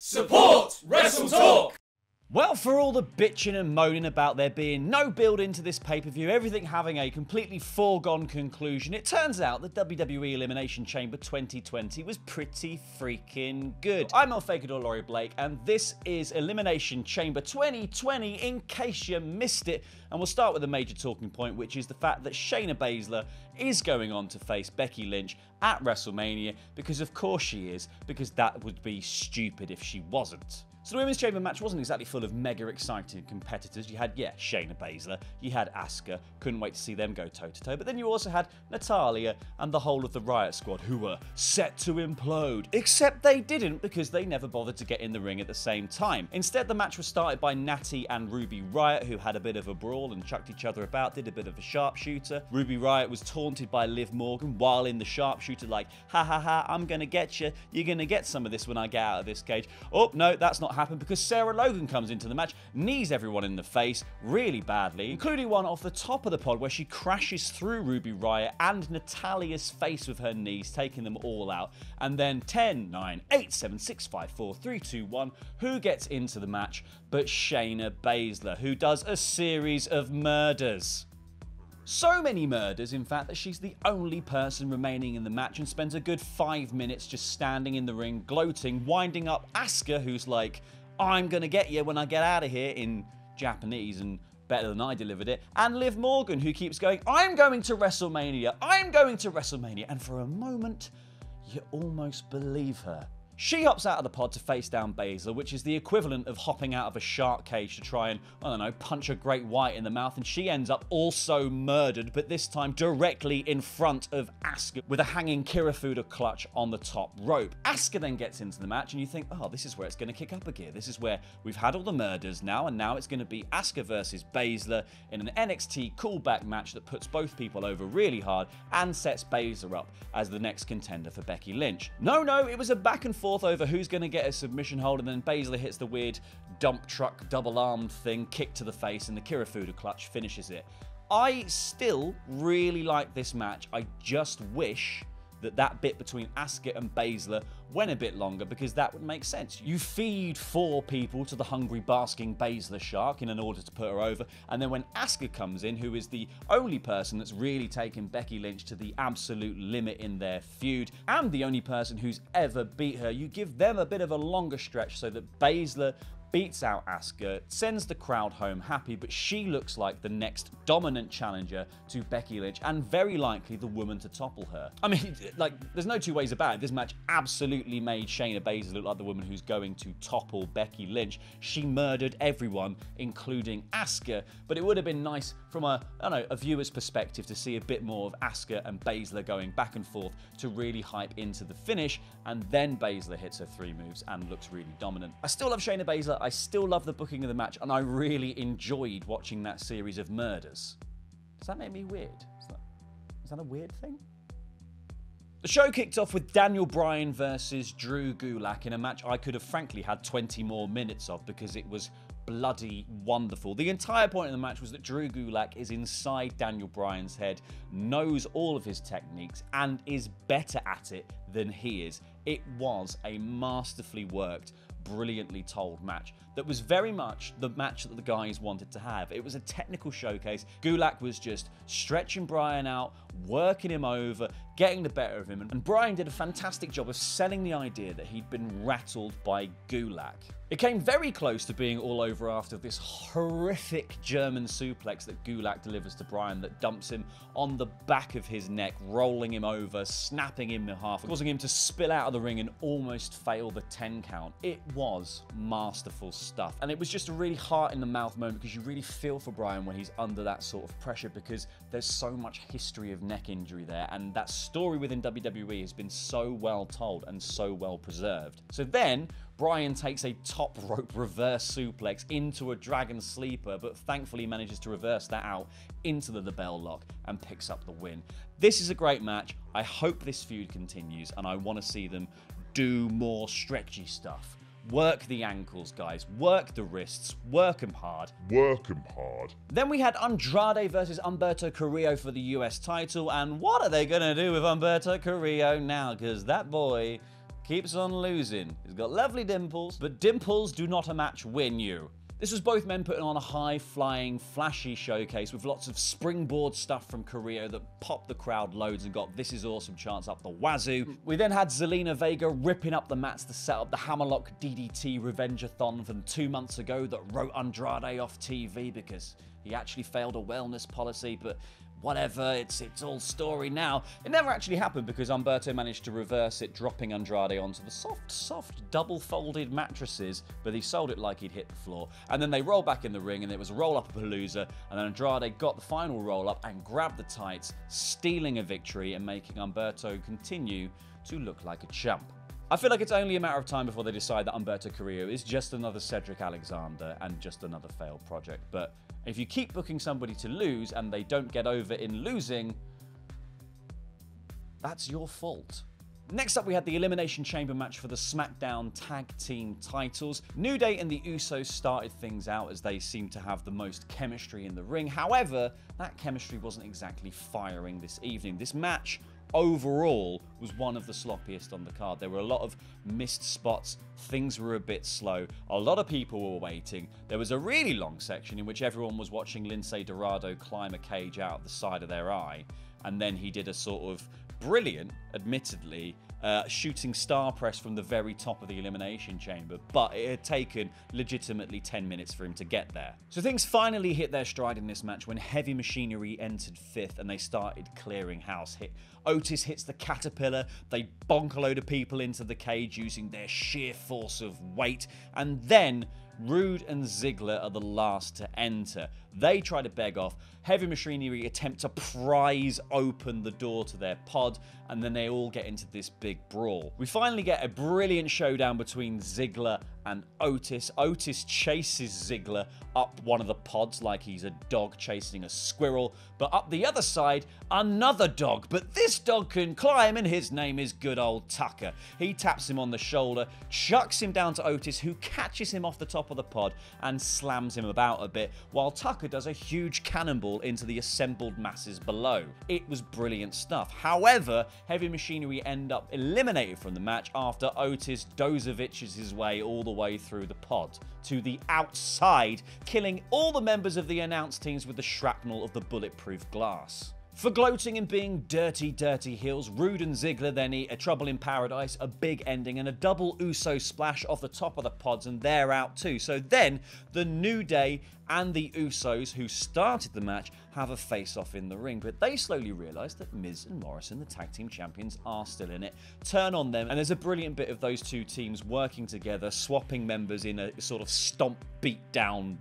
Support WrestleTalk! Well, for all the bitching and moaning about there being no build into this pay-per-view, everything having a completely foregone conclusion, it turns out the WWE Elimination Chamber 2020 was pretty freaking good. I'm Laurie Blake, and this is Elimination Chamber 2020 in case you missed it. And we'll start with a major talking point, which is the fact that Shayna Baszler is going on to face Becky Lynch at WrestleMania, because of course she is, because that would be stupid if she wasn't. So the Women's Chamber match wasn't exactly full of mega exciting competitors. You had, Shayna Baszler, you had Asuka, couldn't wait to see them go toe-to-toe, but then you also had Natalya and the whole of the Riot Squad, who were set to implode. Except they didn't, because they never bothered to get in the ring at the same time. Instead, the match was started by Natty and Ruby Riot, who had a bit of a brawl and chucked each other about, did a bit of a sharpshooter. Ruby Riot was taunted by Liv Morgan while in the sharpshooter, like, ha ha ha, I'm gonna get you, you're gonna get some of this when I get out of this cage. Oh, no, that's not happened, because Sarah Logan comes into the match, knees everyone in the face really badly, including one off the top of the pod where she crashes through Ruby Riot and Natalya's face with her knees, taking them all out. And then 10, 9, 8, 7, 6, 5, 4, 3, 2, 1, who gets into the match but Shayna Baszler, who does a series of murders. So many murders, in fact, that she's the only person remaining in the match and spends a good 5 minutes just standing in the ring, gloating, winding up Asuka, who's like, I'm gonna get you when I get out of here, in Japanese and better than I delivered it, and Liv Morgan, who keeps going, I'm going to WrestleMania, I'm going to WrestleMania, and for a moment, you almost believe her. She hops out of the pod to face down Baszler, which is the equivalent of hopping out of a shark cage to try and, I don't know, punch a great white in the mouth, and she ends up also murdered, but this time directly in front of Asuka with a hanging Kirifuda clutch on the top rope. Asuka then gets into the match, and you think, oh, this is where it's going to kick up a gear. This is where we've had all the murders now, and now it's going to be Asuka versus Baszler in an NXT callback match that puts both people over really hard and sets Baszler up as the next contender for Becky Lynch. No, it was a back and forth over who's going to get a submission hold, and then Baszler hits the weird dump truck double-armed thing, kick to the face, and the Kirifuda clutch finishes it. I still really like this match. I just wish that bit between Asuka and Baszler went a bit longer, because that would make sense. You feed 4 people to the hungry, basking Baszler shark in order to put her over, and then when Asuka comes in, who is the only person that's really taken Becky Lynch to the absolute limit in their feud, and the only person who's ever beat her, you give them a bit of a longer stretch so that Baszler beats out Asuka, sends the crowd home happy, but she looks like the next dominant challenger to Becky Lynch, and very likely the woman to topple her. I mean, like, there's no two ways about it. This match absolutely made Shayna Baszler look like the woman who's going to topple Becky Lynch. She murdered everyone, including Asuka, but it would have been nice from a viewer's perspective to see a bit more of Asuka and Baszler going back and forth to really hype into the finish, and then Baszler hits her 3 moves and looks really dominant. I still love Shayna Baszler. I still love the booking of the match, and I really enjoyed watching that series of murders. Does that make me weird? Is that a weird thing? The show kicked off with Daniel Bryan versus Drew Gulak in a match I could have frankly had 20 more minutes of, because it was bloody wonderful. The entire point of the match was that Drew Gulak is inside Daniel Bryan's head, knows all of his techniques, and is better at it than he is. It was a masterfully worked, brilliantly told match that was very much the match that the guys wanted to have. It was a technical showcase. Gulak was just stretching Bryan out, working him over, getting the better of him, and Bryan did a fantastic job of selling the idea that he'd been rattled by Gulak. It came very close to being all over after this horrific German suplex that Gulak delivers to Bryan that dumps him on the back of his neck, rolling him over, snapping him in half, causing him to spill out of the ring and almost fail the 10 count. It was masterful stuff, and it was just a really heart-in-the-mouth moment, because you really feel for Bryan when he's under that sort of pressure, because there's so much history of neck injury there, and that story within WWE has been so well told and so well preserved. So then Bryan takes a top rope reverse suplex into a dragon sleeper, but thankfully manages to reverse that out into the bell lock and picks up the win. This is a great match. I hope this feud continues, and I want to see them do more stretchy stuff. Work the ankles, guys. Work the wrists. Work them hard. Work 'em hard. Then we had Andrade versus Humberto Carillo for the US title, and what are they going to do with Humberto Carillo now? Because that boy keeps on losing. He's got lovely dimples, but dimples do not a match win you. This was both men putting on a high-flying, flashy showcase with lots of springboard stuff from Carrillo that popped the crowd loads and got "This is awesome" chants up the wazoo. We then had Zelina Vega ripping up the mats to set up the Hammerlock DDT Revenge-a-thon from 2 months ago that wrote Andrade off TV because he actually failed a wellness policy, but whatever, it's all story now. It never actually happened because Humberto managed to reverse it, dropping Andrade onto the soft double-folded mattresses, but he sold it like he'd hit the floor. And then they rolled back in the ring, and it was a roll-up-a-palooza, and then Andrade got the final roll-up and grabbed the tights, stealing a victory and making Humberto continue to look like a chump. I feel like it's only a matter of time before they decide that Humberto Carillo is just another Cedric Alexander and just another failed project. But if you keep booking somebody to lose and they don't get over in losing, that's your fault. Next up, we had the Elimination Chamber match for the Smackdown Tag Team titles. New Day and the Usos started things out as they seemed to have the most chemistry in the ring. However, that chemistry wasn't exactly firing this evening. This match overall was one of the sloppiest on the card. There were a lot of missed spots, things were a bit slow, a lot of people were waiting. There was a really long section in which everyone was watching Lince Dorado climb a cage out of the side of their eye, and then he did a sort of brilliant, admittedly, shooting star press from the very top of the Elimination Chamber, but it had taken legitimately 10 minutes for him to get there. So things finally hit their stride in this match when Heavy Machinery entered 5th and they started clearing house. Otis hits the Caterpillar, they bonk a load of people into the cage using their sheer force of weight, and then Rude and Ziggler are the last to enter. They try to beg off. Heavy Machinery attempt to prise open the door to their pod, and then they all get into this big brawl. We finally get a brilliant showdown between Ziggler and Otis. Otis chases Ziggler up one of the pods like he's a dog chasing a squirrel, but up the other side, another dog. But this dog can climb, and his name is good old Tucker. He taps him on the shoulder, chucks him down to Otis, who catches him off the top of the pod and slams him about a bit, while Tucker does a huge cannonball into the assembled masses below. It was brilliant stuff. However, Heavy Machinery end up eliminated from the match after Otis Dozoviches his way all the way through the pod to the outside, killing all the members of the announce teams with the shrapnel of the bulletproof glass. For gloating and being dirty, dirty heels, Rude and Ziggler then eat a Trouble in Paradise, a big ending, and a double Uso splash off the top of the pods, and they're out too. So then, the New Day and the Usos, who started the match, have a face-off in the ring, but they slowly realise that Miz and Morrison, the tag team champions, are still in it, turn on them, and there's a brilliant bit of those two teams working together, swapping members in a sort of stomp beat-down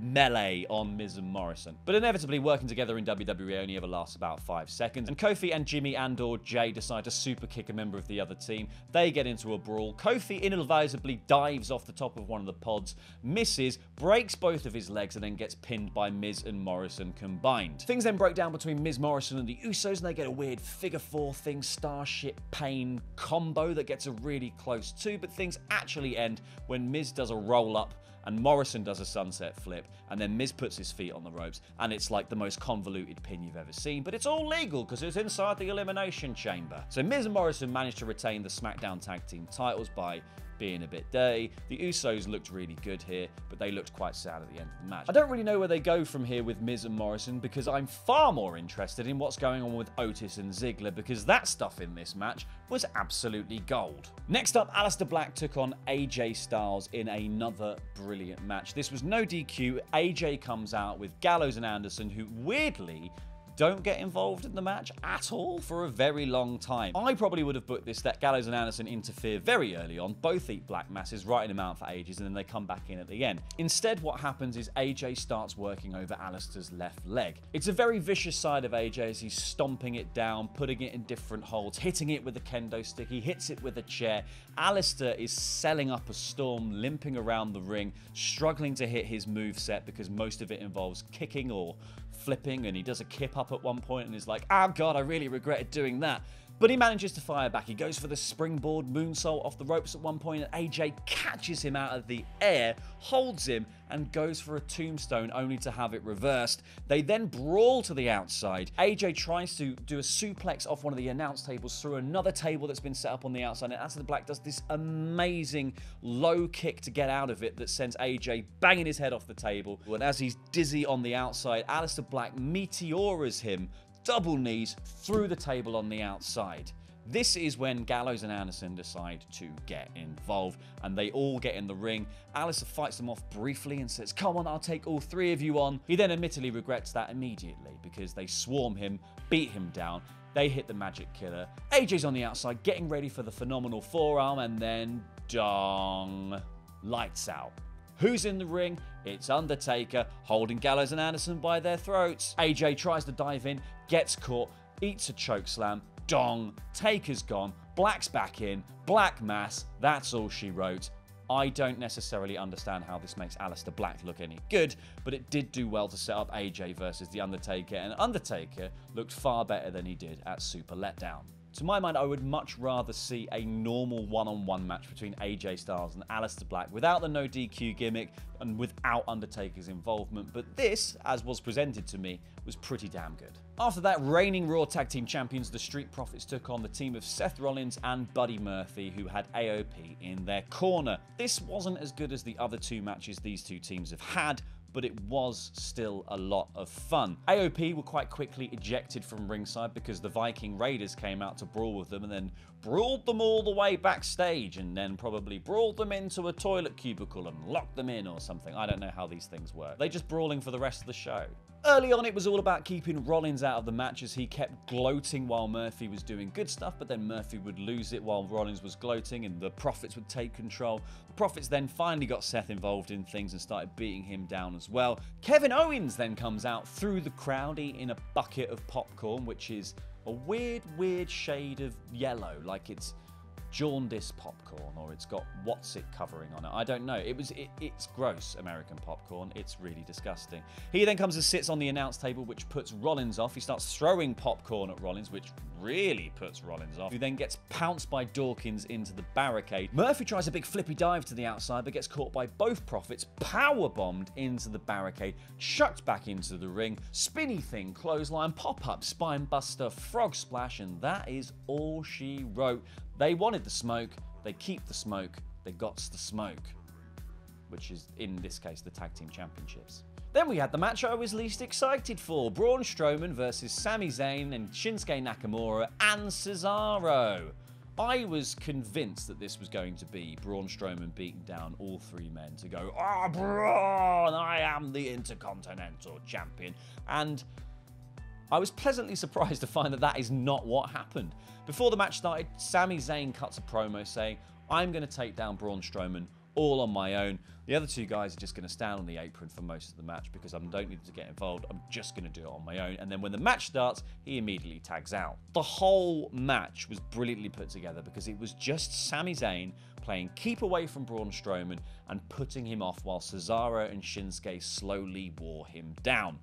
melee on Miz and Morrison. But inevitably, working together in WWE only ever lasts about 5 seconds, and Kofi and Jimmy and/or Jay decide to super kick a member of the other team. They get into a brawl. Kofi ill-advisedly dives off the top of one of the pods, misses, breaks both of his legs, and then gets pinned by Miz and Morrison combined. Things then break down between Miz, Morrison, and the Usos, and they get a weird figure 4 thing, Starship Pain combo that gets a really close 2, but things actually end when Miz does a roll-up and Morrison does a sunset flip, and then Miz puts his feet on the ropes, and it's like the most convoluted pin you've ever seen, but it's all legal because it's inside the Elimination Chamber. So Miz and Morrison managed to retain the SmackDown Tag Team titles by being a bit dirty. The Usos looked really good here, but they looked quite sad at the end of the match. I don't really know where they go from here with Miz and Morrison, because I'm far more interested in what's going on with Otis and Ziggler, because that stuff in this match was absolutely gold. Next up, Aleister Black took on AJ Styles in another brilliant match. This was no DQ. AJ comes out with Gallows and Anderson, who weirdly don't get involved in the match at all for a very long time. I probably would have booked this that Gallows and Anderson interfere very early on, both eat black masses, writing them out for ages, and then they come back in at the end. Instead, what happens is AJ starts working over Aleister's left leg. It's a very vicious side of AJ as he's stomping it down, putting it in different holds, hitting it with a kendo stick, he hits it with a chair. Aleister is selling up a storm, limping around the ring, struggling to hit his moveset because most of it involves kicking or flipping, and he does a kip up at one point and is like, oh god, I really regretted doing that. But he manages to fire back. He goes for the springboard moonsault off the ropes at one point, and AJ catches him out of the air, holds him, and goes for a tombstone only to have it reversed. They then brawl to the outside. AJ tries to do a suplex off one of the announce tables through another table that's been set up on the outside, and Aleister Black does this amazing low kick to get out of it that sends AJ banging his head off the table. And as he's dizzy on the outside, Aleister Black meteoras him, double knees through the table on the outside. This is when Gallows and Anderson decide to get involved, and they all get in the ring. Aleister fights them off briefly and says, "Come on, I'll take all three of you on." He then admittedly regrets that immediately because they swarm him, beat him down. They hit the Magic Killer. AJ's on the outside getting ready for the phenomenal forearm, and then dong, lights out. Who's in the ring? It's Undertaker, holding Gallows and Anderson by their throats. AJ tries to dive in, gets caught, eats a chokeslam, dong, Taker's gone, Black's back in, Black mass, that's all she wrote. I don't necessarily understand how this makes Aleister Black look any good, but it did do well to set up AJ versus The Undertaker, and Undertaker looked far better than he did at Super Letdown. To my mind, I would much rather see a normal one-on-one match between AJ Styles and Aleister Black without the no DQ gimmick and without Undertaker's involvement, but this, as was presented to me, was pretty damn good. After that, reigning Raw Tag Team Champions, the Street Profits took on the team of Seth Rollins and Buddy Murphy, who had AOP in their corner. This wasn't as good as the other two matches these two teams have had, but it was still a lot of fun. AOP were quite quickly ejected from ringside because the Viking Raiders came out to brawl with them and then brawled them all the way backstage and then probably brawled them into a toilet cubicle and locked them in or something. I don't know how these things work. They're just brawling for the rest of the show. Early on, it was all about keeping Rollins out of the match as he kept gloating while Murphy was doing good stuff, but then Murphy would lose it while Rollins was gloating and the Profits would take control. The Profits then finally got Seth involved in things and started beating him down as well. Kevin Owens then comes out through the crowd eating a bucket of popcorn, which is a weird shade of yellow, like it's jaundice popcorn or it's got what's it covering on it. I don't know. It's gross, American popcorn. It's really disgusting. He then comes and sits on the announce table, which puts Rollins off. He starts throwing popcorn at Rollins, which really puts Rollins off, who then gets pounced by Dawkins into the barricade. Murphy tries a big flippy dive to the outside, but gets caught by both Profits, powerbombed into the barricade, chucked back into the ring, spinny thing, clothesline, pop-up, spine buster, frog splash, and that is all she wrote. They wanted the smoke, they keep the smoke, they gots the smoke, which is, in this case, the Tag Team Championships. Then we had the match I was least excited for, Braun Strowman versus Sami Zayn and Shinsuke Nakamura and Cesaro. I was convinced that this was going to be Braun Strowman beating down all three men to go, "Ah, Braun, I am the Intercontinental Champion," and I was pleasantly surprised to find that that is not what happened. Before the match started, Sami Zayn cuts a promo saying, "I'm going to take down Braun Strowman all on my own. The other two guys are just going to stand on the apron for most of the match because I don't need to get involved. I'm just going to do it on my own." And then when the match starts, he immediately tags out. The whole match was brilliantly put together because it was just Sami Zayn playing keep away from Braun Strowman and putting him off while Cesaro and Shinsuke slowly wore him down.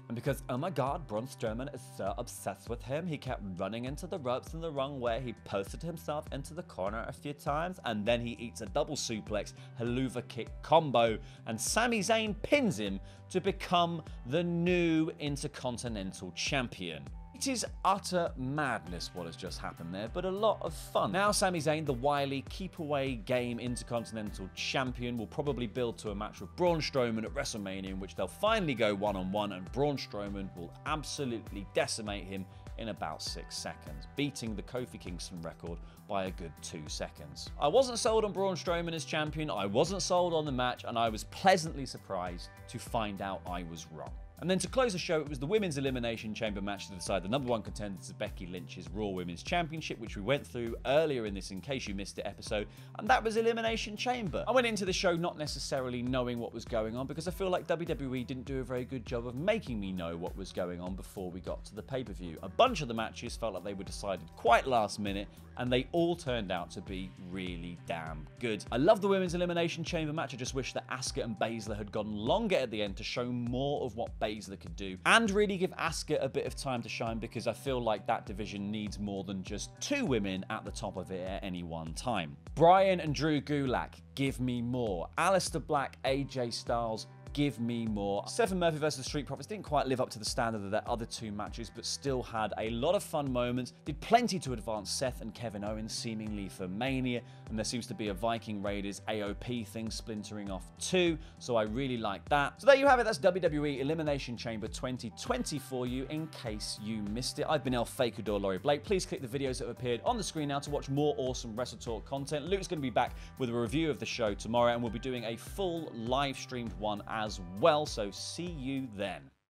And because, oh my god, Braun Strowman is so obsessed with him, he kept running into the ropes in the wrong way. He posted himself into the corner a few times, and then he eats a double suplex, haluva kick combo, and Sami Zayn pins him to become the new Intercontinental Champion. It is utter madness what has just happened there, but a lot of fun. Now Sami Zayn, the wily, keep-away game Intercontinental Champion, will probably build to a match with Braun Strowman at WrestleMania in which they'll finally go one-on-one, and Braun Strowman will absolutely decimate him in about 6 seconds, beating the Kofi Kingston record by a good 2 seconds. I wasn't sold on Braun Strowman as champion, I wasn't sold on the match, and I was pleasantly surprised to find out I was wrong. And then to close the show, it was the Women's Elimination Chamber match to decide the #1 contender to Becky Lynch's Raw Women's Championship, which we went through earlier in this In Case You Missed It episode, and that was Elimination Chamber. I went into the show not necessarily knowing what was going on because I feel like WWE didn't do a very good job of making me know what was going on before we got to the pay-per-view. A bunch of the matches felt like they were decided quite last minute, and they all turned out to be really damn good. I love the Women's Elimination Chamber match. I just wish that Asuka and Baszler had gone longer at the end to show more of what Baszler Baszler could do, and really give Asuka a bit of time to shine, because I feel like that division needs more than just 2 women at the top of it at any one time. Bryan and Drew Gulak, give me more. Aleister Black, AJ Styles, give me more. Seth and Murphy versus the Street Profits didn't quite live up to the standard of their other 2 matches, but still had a lot of fun moments, did plenty to advance Seth and Kevin Owens seemingly for Mania, and there seems to be a Viking Raiders AOP thing splintering off too, so I really like that. So there you have it, that's WWE Elimination Chamber 2020 for you, in case you missed it. I've been El Fakador Laurie Blake. Please click the videos that have appeared on the screen now to watch more awesome WrestleTalk content. Luke's going to be back with a review of the show tomorrow, and we'll be doing a full live streamed one as well, so see you then.